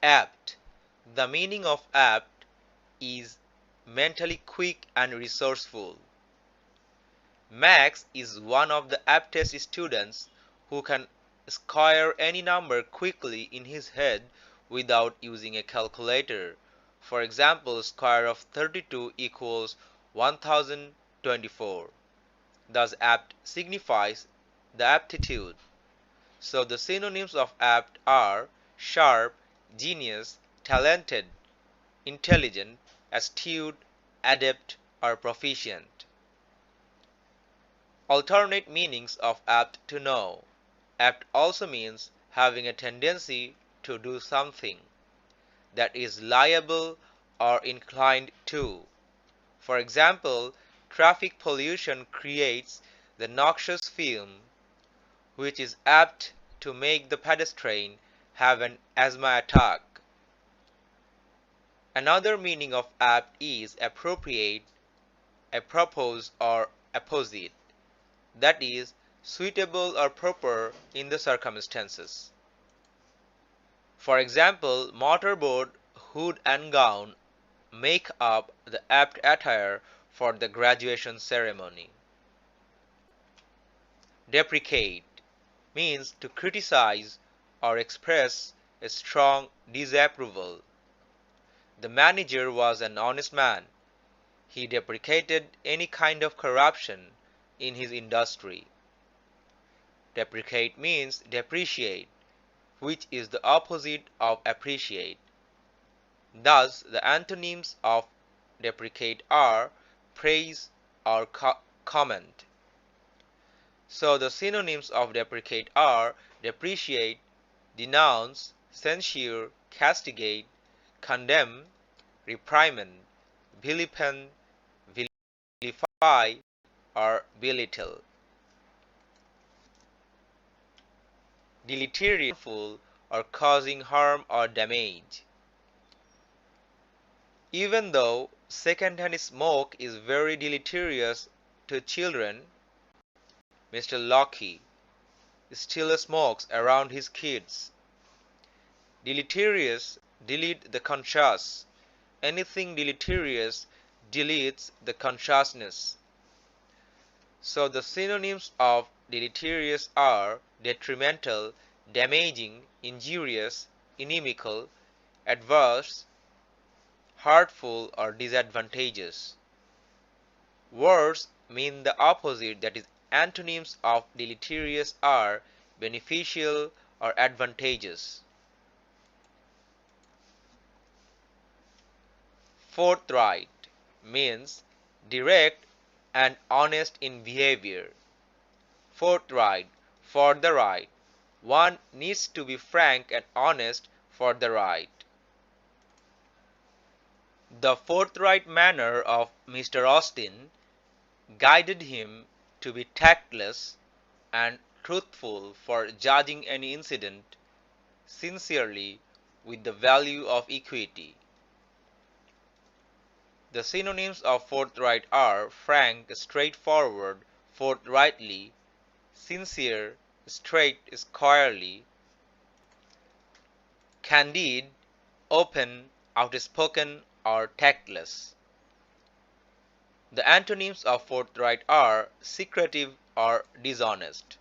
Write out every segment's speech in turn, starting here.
Apt. The meaning of apt is mentally quick and resourceful. Max is one of the aptest students who can square any number quickly in his head without using a calculator. For example, square of 32 equals 1024. Thus, apt signifies the aptitude. So the synonyms of apt are sharp, genius, talented, intelligent, astute, adept, or proficient. Alternate meanings of apt to know. Apt also means having a tendency to do something, that is liable or inclined to. For example, traffic pollution creates the noxious fume, which is apt to make the pedestrian have an asthma attack. Another meaning of apt is appropriate, apropos, or apposite, that is, suitable or proper in the circumstances. For example, mortarboard, hood and gown make up the apt attire for the graduation ceremony. Deprecate means to criticize or express a strong disapproval. The manager was an honest man. He deprecated any kind of corruption in his industry. Deprecate means depreciate, which is the opposite of appreciate. Thus, the antonyms of deprecate are praise or comment. So, the synonyms of deprecate are depreciate, denounce, censure, castigate, condemn, reprimand, vilipend, vilify, or belittle. Deleterious, harmful, or causing harm or damage. Even though secondhand smoke is very deleterious to children, Mr. Locke still smokes around his kids. Deleterious, delete the conscious. Anything deleterious deletes the consciousness. So the synonyms of deleterious are detrimental, damaging, injurious, inimical, adverse, hurtful, or disadvantageous. Words mean the opposite, that is, antonyms of deleterious are beneficial or advantageous. Forthright means direct and honest in behavior. Forthright, for the right. One needs to be frank and honest for the right. The forthright manner of Mr. Austin guided him to be tactless and truthful for judging any incident sincerely with the value of equity. The synonyms of forthright are frank, straightforward, forthrightly, sincere, straight, squarely, candid, open, outspoken, or tactless. The antonyms of forthright are secretive or dishonest.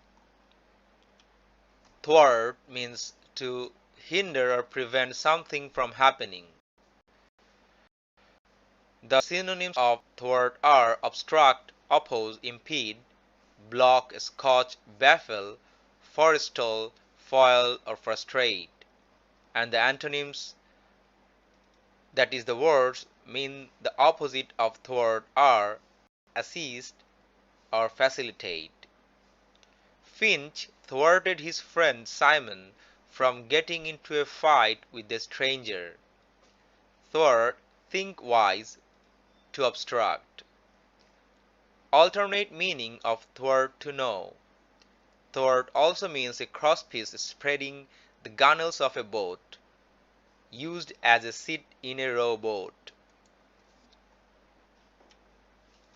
Thwart means to hinder or prevent something from happening. The synonyms of thwart are obstruct, oppose, impede, block, scotch, baffle, forestall, foil, or frustrate. And the antonyms, that is the words, mean the opposite of thwart are assist or facilitate. Finch thwarted his friend Simon from getting into a fight with a stranger. Thwart, think wise, to obstruct. Alternate meaning of thwart to know. Thwart also means a crosspiece spreading the gunwales of a boat, used as a seat in a rowboat.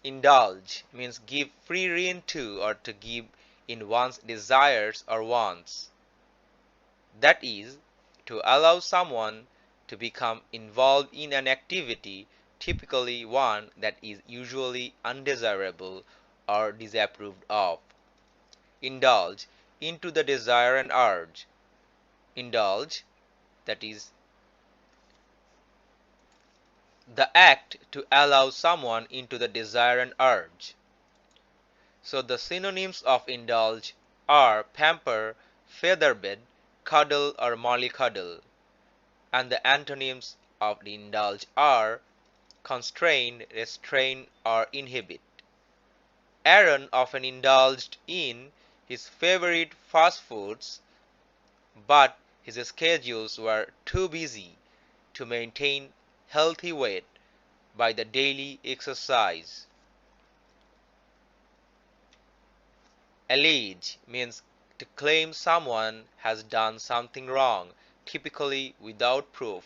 Indulge means give free rein to or to give in one's desires or wants. That is, to allow someone to become involved in an activity, typically one that is usually undesirable or disapproved of. Indulge into the desire and urge. Indulge, that is the act to allow someone into the desire and urge. So the synonyms of indulge are pamper, featherbed, cuddle or mollycoddle, and the antonyms of the indulge are constrain, restrain or inhibit. Aaron often indulged in his favorite fast foods, but his schedules were too busy to maintain healthy weight by the daily exercise. Allege means to claim someone has done something wrong, typically without proof.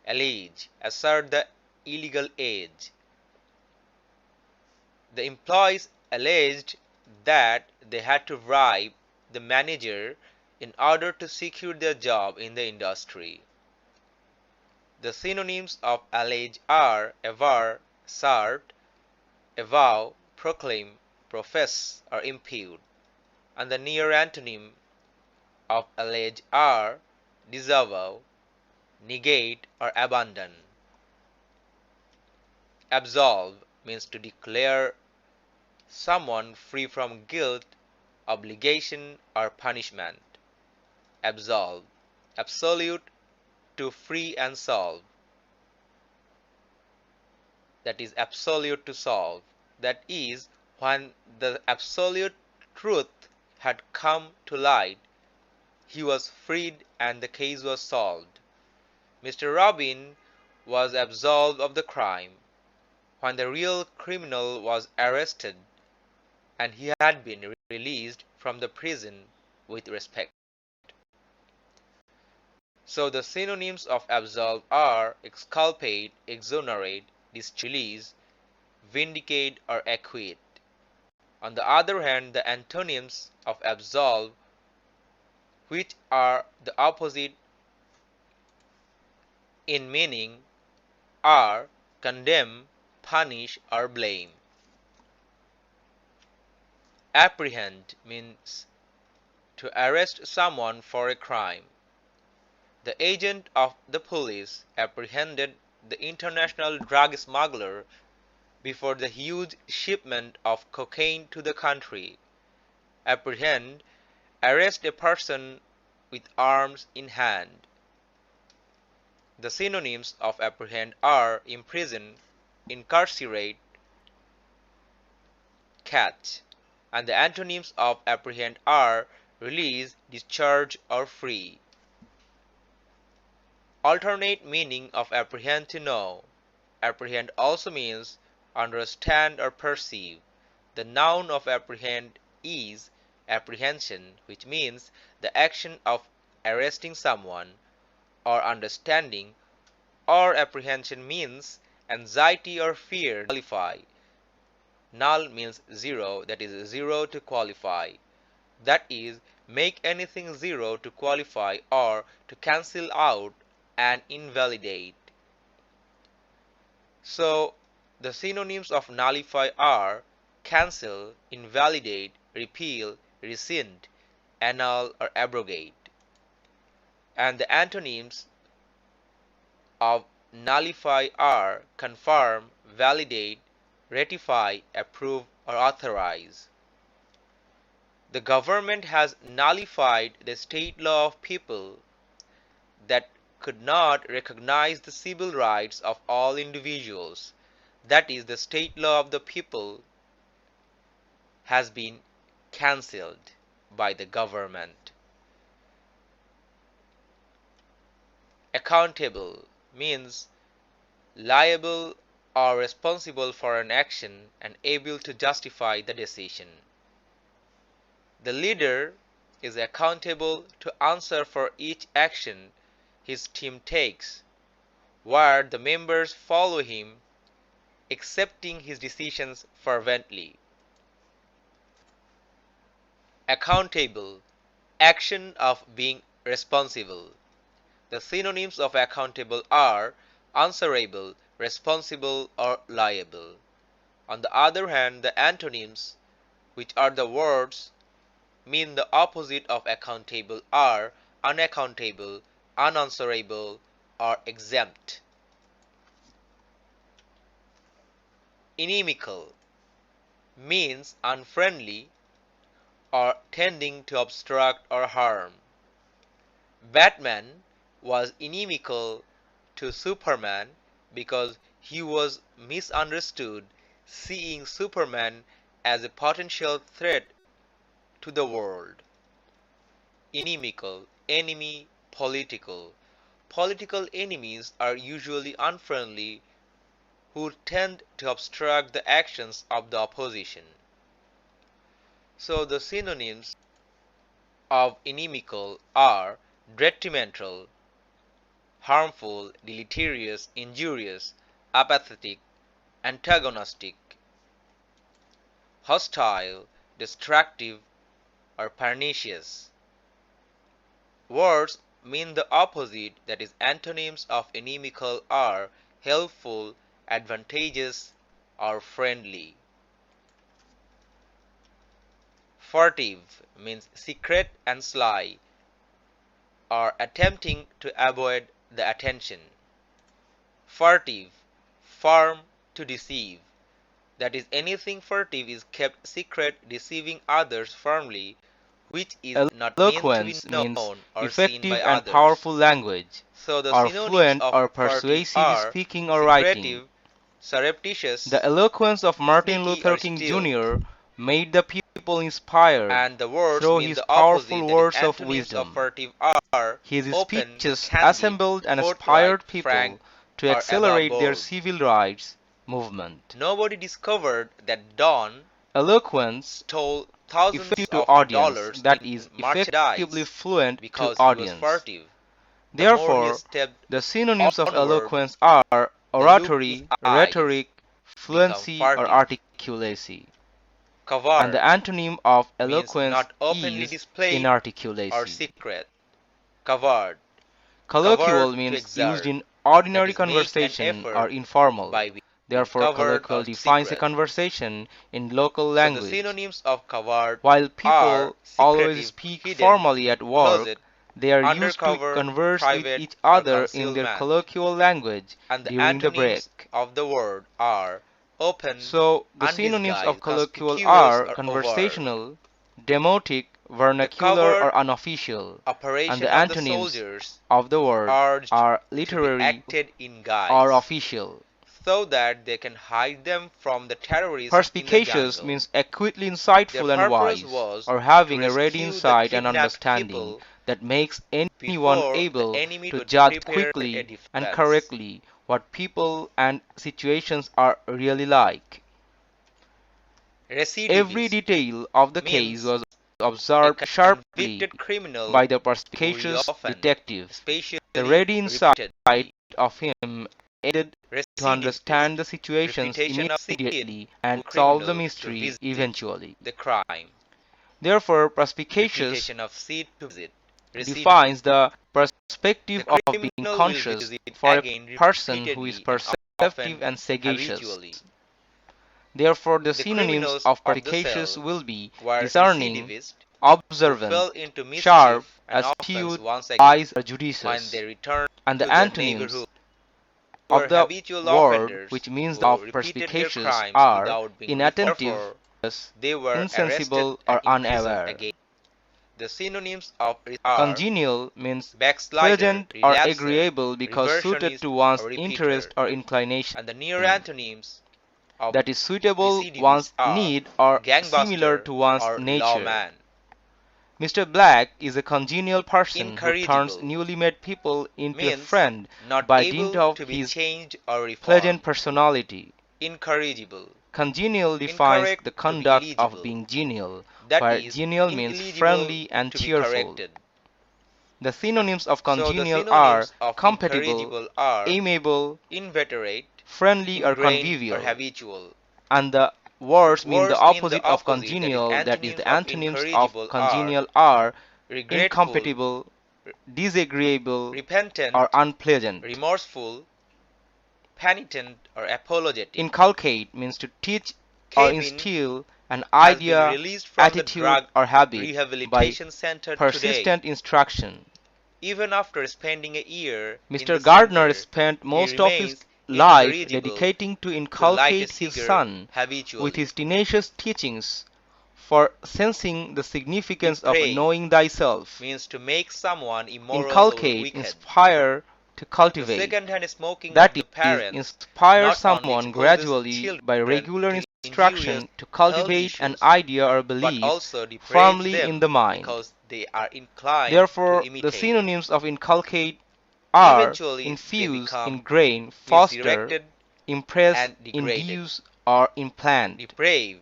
Allege, assert the illegal age. The employees alleged that they had to bribe the manager in order to secure their job in the industry. The synonyms of allege are aver, assert, avow, proclaim, profess, or impute, and the near antonym of allege are disavow, negate, or abandon. Absolve means to declare someone free from guilt, obligation, or punishment. Absolve, absolute, to free and solve. That is absolute to solve. That is, when the absolute truth had come to light, he was freed and the case was solved. Mr. Robin was absolved of the crime when the real criminal was arrested and he had been released from the prison with respect. So the synonyms of absolve are exculpate, exonerate, discharge, vindicate, or acquit. On the other hand, the antonyms of absolve, which are the opposite in meaning, are condemn, punish, or blame. Apprehend means to arrest someone for a crime. The agent of the police apprehended the international drug smuggler before the huge shipment of cocaine to the country. Apprehend, arrest a person with arms in hand. The synonyms of apprehend are imprison, incarcerate, catch, and the antonyms of apprehend are release, discharge, or free. Alternate meaning of apprehend to know. Apprehend also means understand or perceive. The noun of apprehend is apprehension, which means the action of arresting someone or understanding, or apprehension means anxiety or fear. Qualify. Null means zero, that is zero to qualify. That is, make anything zero to qualify or to cancel out and invalidate. So the synonyms of nullify are cancel, invalidate, repeal, rescind, annul, or abrogate. And the antonyms of nullify are confirm, validate, ratify, approve, or authorize. The government has nullified the state law of people that could not recognize the civil rights of all individuals. That is, the state law of the people has been cancelled by the government. Accountable means liable or responsible for an action and able to justify the decision. The leader is accountable to answer for each action his team takes, where the members follow him, accepting his decisions fervently. Accountable, action of being responsible. The synonyms of accountable are answerable, responsible, or liable. On the other hand, the antonyms, which are the words mean the opposite of accountable, are unaccountable, unanswerable, or exempt. Inimical means unfriendly or tending to obstruct or harm. Batman was inimical to Superman because he was misunderstood, seeing Superman as a potential threat to the world. Inimical, enemy, political. Political enemies are usually unfriendly who tend to obstruct the actions of the opposition. So the synonyms of inimical are detrimental, harmful, deleterious, injurious, apathetic, antagonistic, hostile, destructive, or pernicious. Words mean the opposite, that is, antonyms of inimical are helpful, advantageous, or friendly. Furtive means secret and sly, or attempting to avoid the attention. Furtive, firm, to deceive. That is, anything furtive is kept secret, deceiving others firmly, which is not meant to be Eloquence means known or seen by effective and others. powerful language, So the or synonyms fluent of or furtive persuasive are speaking or writing. secretive, surreptitious, The eloquence of Martin sneaky, Luther or King stealth. Jr. made the people inspired And the words through mean his the powerful opposite, that is, words of antonyms of wisdom. furtive are His open, speeches candid, assembled and forthright, inspired frank, people to or above accelerate their board. civil rights movement. Nobody discovered that Don Eloquence stole thousands effective to of audience, dollars that in is, effectively merchandise fluent to because he was audience. furtive. The more he Therefore, stepped the synonyms of onward, eloquence are the look in his oratory, eyes rhetoric, became fluency, or furtive. articulacy. And the Coward antonym of means eloquence not openly is displayed or inarticulacy. secret. Coward, Colloquial covered to means used exert, in that ordinary is, make an conversation or effort informal. by being Therefore, covered colloquial or defines a secret. conversation in local So the language. synonyms of coward While are people always secretive, speak hidden, formally at work, closet, they are used to undercover, converse with private, each or other in their concealment. colloquial language And the during the antonyms break. of the word are open, So, the synonyms of undisguised, colloquial conspicuous, are or overt. conversational, demotic, The vernacular, covert or unofficial, and operation the of the antonyms soldiers of the is word urged are to be literary acted in or guise, official. so that they can hide them from the terrorists in the Perspicacious jungle. means accurately Their insightful and purpose wise, was or to having a ready rescue the insight and kidnapped understanding people that makes anyone before the able enemy to could judge prepare a quickly and defense. correctly what people and situations are really like. Every Recidivist detail of the case means was a observed sharply convicted criminal by the who perspicacious reoffend, detective. The especially ready insight repeatedly. of him aided to Recidivist, understand the situations repetition of sin immediately who and solve the criminal to mystery visit eventually. the crime. Therefore, perspicacious Repetition of sin to visit. Recidivist. defines the The perspective of being criminal will conscious visit for a again person who is repeatedly and perceptive often and sagacious. habitually. Therefore, the The synonyms criminals of of the perspicacious cell will be were discerning, recidivists who fell observant, into sharp, mischief and offense astute, once again wise, or when judicious. they returned And the to the antonyms neighborhood, were of the habitual word offenders which means who of repeated their perspicacious crimes are without being reformed. inattentive, Therefore, they were arrested insensible, and or imprisoned unaware. again. The synonyms of are Congenial means backslider, pleasant or relapser, agreeable because suited reversionist, to or one's interest repeater. or inclination. And the near antonyms of That is suitable recidivist one's are need or similar gangbuster to one's or nature. lawman. Mr. Black is a congenial person who turns Incorrigible newly met people into a means friend not by dint able of to be his changed or pleasant reformed. personality. Incorrigible. Congenial defines Incorrect the to be conduct of illegible. being genial, That while is, genial means ineligible friendly and to be cheerful. corrected. The synonyms of So the congenial are synonyms of compatible, incorrigible are amiable, inveterate, friendly, or ingrained, or convivial. habitual. And the words mean the Words mean the opposite of opposite, that is, congenial, that is, antonyms the of antonyms of incorrigible are congenial are regretful, incompatible, disagreeable, or repentant, unpleasant. remorseful, penitent, or apologetic. Inculcate means to teach or Kevin instill an has been idea, released from the attitude, drug or habit by rehabilitation center today. persistent instruction. Even after spending a year in Mr. the Gardner center, spent he most of his remains life incorrigible dedicating to to light a inculcate his cigar son with habitually. his tenacious teachings for sensing the significance of Deprave knowing thyself. means to make someone immoral or Inculcate, wicked. inspire, to The cultivate. second-hand smoking That of the is, parents inspire not only someone exposes gradually by children regular to injurious instruction to health cultivate an issues, idea or but belief also depraves firmly in the them mind. because they are inclined to Therefore, the imitate. synonyms of inculcate are Eventually, they infuse, become ingrain, foster, misdirected impress, and degraded. induce, or implant. Deprave,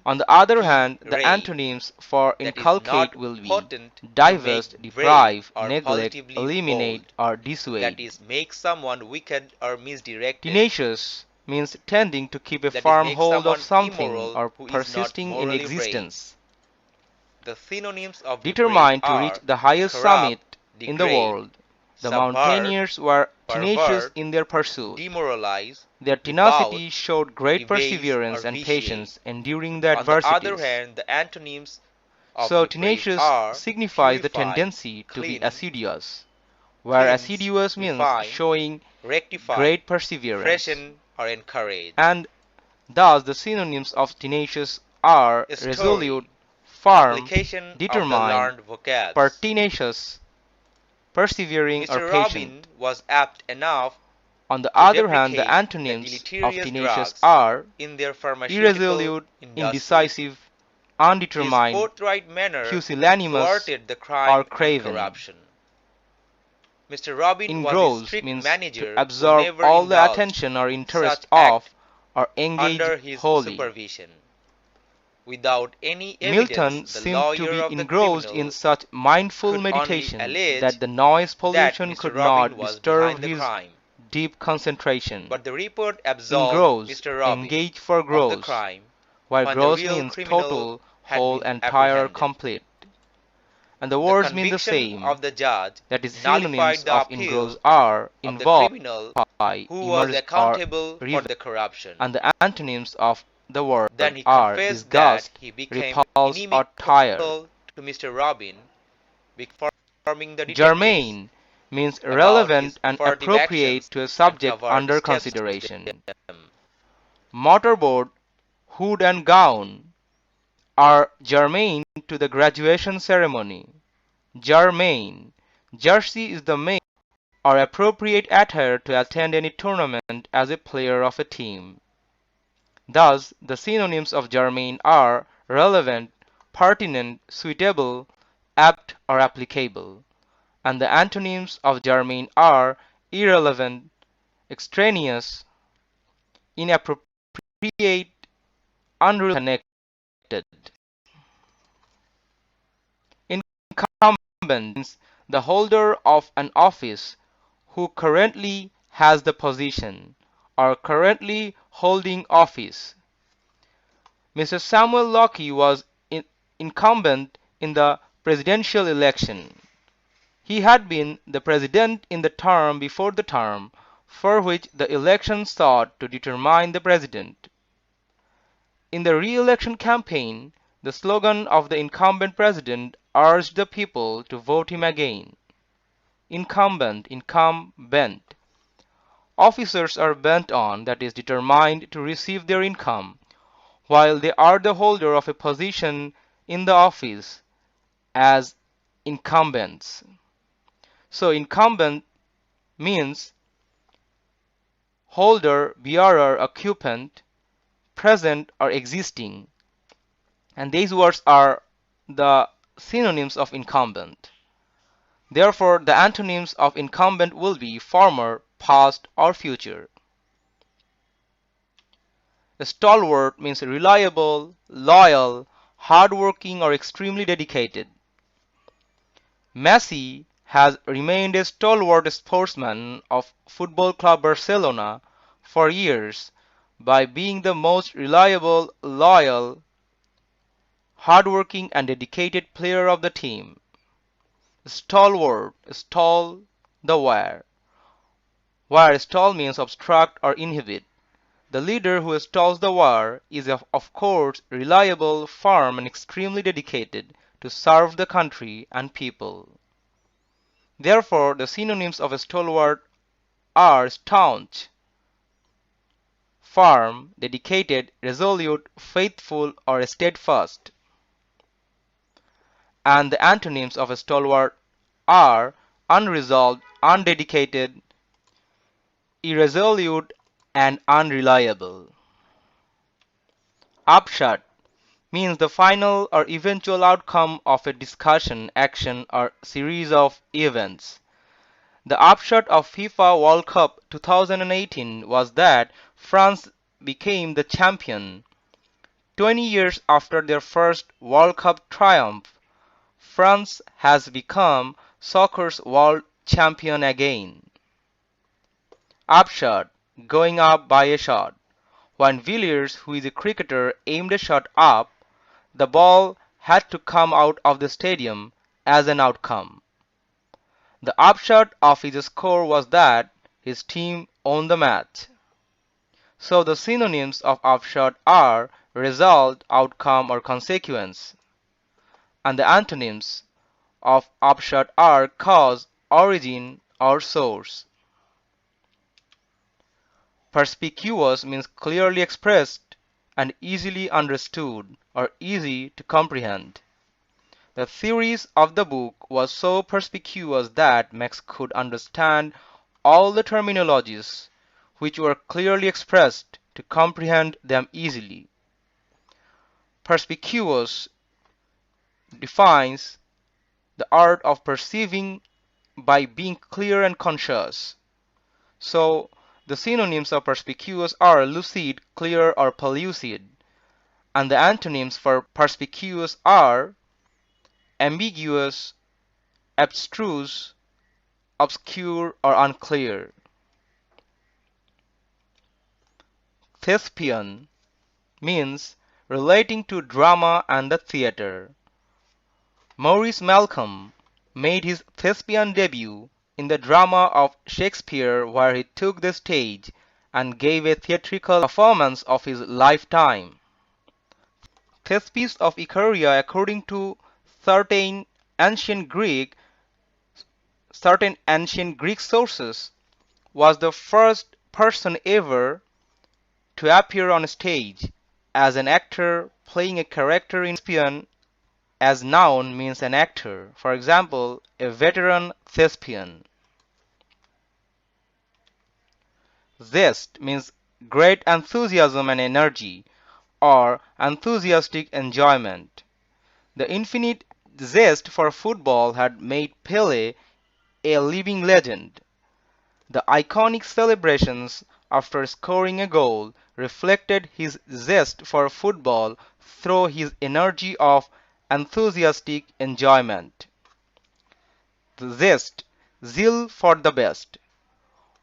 On the other hand, the de-rave, antonyms for that is inculcate not will be potent to make divest, brave deprive, or neglect, positively bold, eliminate, or that dissuade. is make someone wicked or misdirected, Tenacious means tending to keep a that is firm make hold of someone something immoral or who is not persisting in morally brave. existence. The synonyms of depraved Determined to reach are the highest corrupt, summit in the degrade, world, the subvert, mountaineers were tenacious pervert, in their pursuit. demoralize, Their debauch, tenacity showed great debase, or perseverance and vitiate. patience enduring the On the other adversities. hand, the antonyms of So, depraved tenacious are signifies the purify, tendency to be clean, assiduous, where cleanse, assiduous means refine, showing rectify, great perseverance. freshen, or encourage. And thus, the synonyms of tenacious are A resolute, story. firm, Application of the determined, learned vocabs. pertinacious, persevering, or Mr. patient. Robin was apt enough On the to other hand, the deprecate the antonyms of deleterious tenacious drugs are in their pharmaceutical irresolute, industry. indecisive, His undetermined, forthright manner pusillanimous, thwarted the or crime and craven. corruption. Mr. Robin was a Engross strict means to manager who absorb never all the indulged attention or interest such of act or engage under his wholly. supervision. Without any evidence, Milton the seemed to lawyer be of the engrossed in criminal such mindful could only meditation that allege the noise that pollution Mr. could Robin not was disturb behind the his crime. deep concentration. But the report absolved Engross, Mr. Robin engage for of the gross, crime while when the gross real means criminal total, had whole, been entire, apprehended. complete. And the The words mean the conviction same. of the judge That is, synonyms nullified the of engross appeal are of the involve, criminal who was immerse, or accountable for revel, the corruption. and the antonyms of the word Then he are confessed that disgust, he became repulse, or inimical tire. to Mr. Robin before informing the detectives Germane means about his relevant and furtive actions appropriate to a and subject covert under steps consideration. them. Motorboat, hood, and gown are germane to the graduation ceremony. Germane. Jersey is the main or appropriate attire to attend any tournament as a player of a team. Thus, the synonyms of germane are relevant, pertinent, suitable, apt, or applicable, and the antonyms of germane are irrelevant, extraneous, inappropriate, unrelated, connected. Incumbent means the holder of an office who currently has the position or currently holding office. Mr. Samuel Lockey was incumbent in the presidential election. He had been the president in the term before the term for which the election sought to determine the president. In the re-election campaign, the slogan of the incumbent president urged the people to vote him again. Incumbent, incumbent. Officers are bent on, that is, determined to receive their income, while they are the holder of a position in the office as incumbents. So incumbent means holder, bearer, occupant, present or existing. And these words are the synonyms of incumbent. Therefore, the antonyms of incumbent will be former, past, or future. A stalwart means reliable, loyal, hardworking, or extremely dedicated. Messi has remained a stalwart sportsman of Football Club Barcelona for years by being the most reliable, loyal, hardworking, and dedicated player of the team. Stalwart, stall the wire. Wire stall means obstruct or inhibit. The leader who stalls the war is of course reliable, firm, and extremely dedicated to serve the country and people. Therefore, the synonyms of a stalwart are staunch, firm, dedicated, resolute, faithful, or steadfast. And the antonyms of a stalwart are unresolved, undedicated, irresolute, and unreliable. Upshot means the final or eventual outcome of a discussion, action, or series of events. The upshot of FIFA World Cup 2018 was that France became the champion. 20 years after their first World Cup triumph, France has become soccer's world champion again. Upshot, going up by a shot. When Villiers, who is a cricketer, aimed a shot up, the ball had to come out of the stadium as an outcome. The upshot of his score was that his team won the match. So the synonyms of upshot are result, outcome, or consequence. And the antonyms of upshot are cause, origin, or source. Perspicuous means clearly expressed and easily understood or easy to comprehend. The theories of the book was so perspicuous that Max could understand all the terminologies which were clearly expressed to comprehend them easily. Perspicuous defines the art of perceiving by being clear and conscious. So, the synonyms of perspicuous are lucid, clear, or pellucid, and the antonyms for perspicuous are ambiguous, abstruse, obscure, or unclear. Thespian means relating to drama and the theater. Maurice Malcolm made his thespian debut in the drama of Shakespeare, where he took the stage and gave a theatrical performance of his lifetime. Thespis of Icaria, according to certain ancient Greek sources, was the first person ever to appear on stage as an actor playing a character in Thespian. As noun means an actor. For example, a veteran thespian. Zest means great enthusiasm and energy, or enthusiastic enjoyment. The infinite zest for football had made Pele a living legend. The iconic celebrations after scoring a goal reflected his zest for football through his energy of enthusiastic enjoyment. The zest, zeal for the best.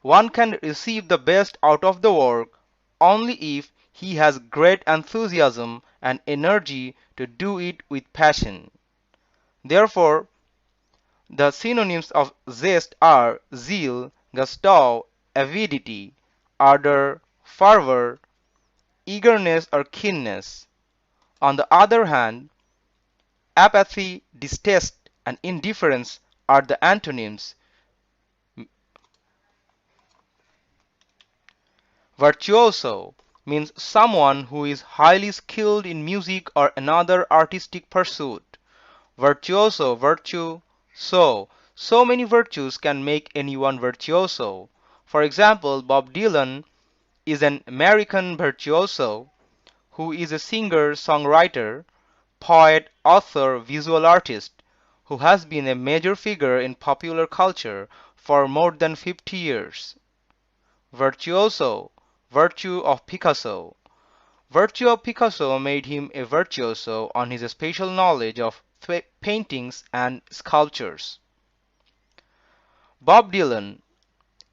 One can receive the best out of the work only if he has great enthusiasm and energy to do it with passion. Therefore, the synonyms of zest are zeal, gusto, avidity, ardor, fervor, eagerness or keenness. On the other hand, apathy, distaste, and indifference are the antonyms. Virtuoso means someone who is highly skilled in music or another artistic pursuit. Virtuoso, virtue, so many virtues can make anyone virtuoso. For example, Bob Dylan is an American virtuoso who is a singer, songwriter, poet, author, visual artist who has been a major figure in popular culture for more than 50 years. Virtuoso, virtue of Picasso. Virtue of Picasso made him a virtuoso on his special knowledge of paintings and sculptures. Bob Dylan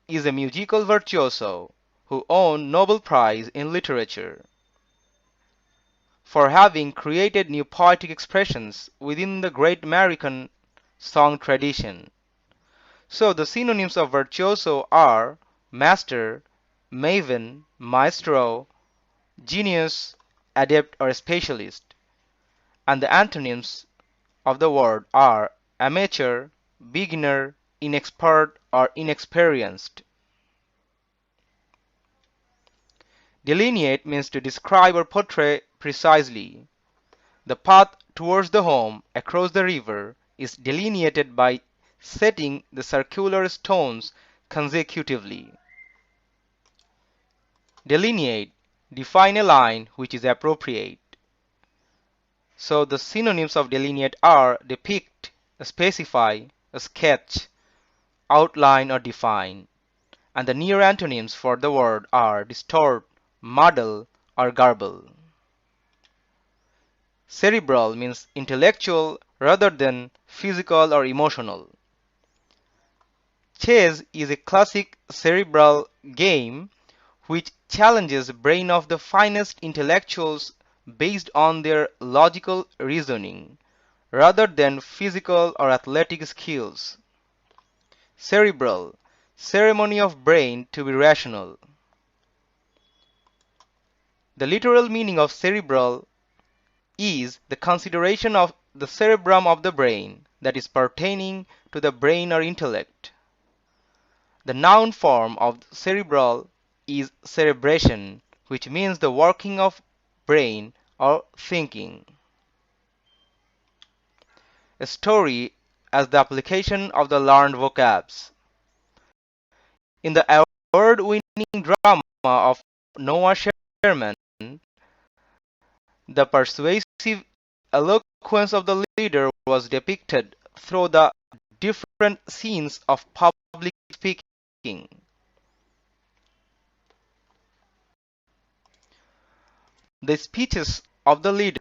is a musical virtuoso who won Nobel Prize in Literature for having created new poetic expressions within the great American song tradition. So the synonyms of virtuoso are master, maven, maestro, genius, adept or specialist. And the antonyms of the word are amateur, beginner, inexpert or inexperienced. Delineate means to describe or portray precisely. The path towards the home across the river is delineated by setting the circular stones consecutively. Delineate, define a line which is appropriate. So the synonyms of delineate are depict, specify, sketch, outline or define. And the near antonyms for the word are distort, muddle or garble. Cerebral means intellectual rather than physical or emotional. Chess is a classic cerebral game which challenges the brain of the finest intellectuals based on their logical reasoning rather than physical or athletic skills. Cerebral, ceremony of brain to be rational. The literal meaning of cerebral is the consideration of the cerebrum of the brain that is pertaining to the brain or intellect. The noun form of cerebral is cerebration, which means the working of brain or thinking. A story as the application of the learned vocabs. In the award-winning drama of Noah Sherman, the persuasive eloquence of the leader was depicted through the different scenes of public speaking. The speeches of the leader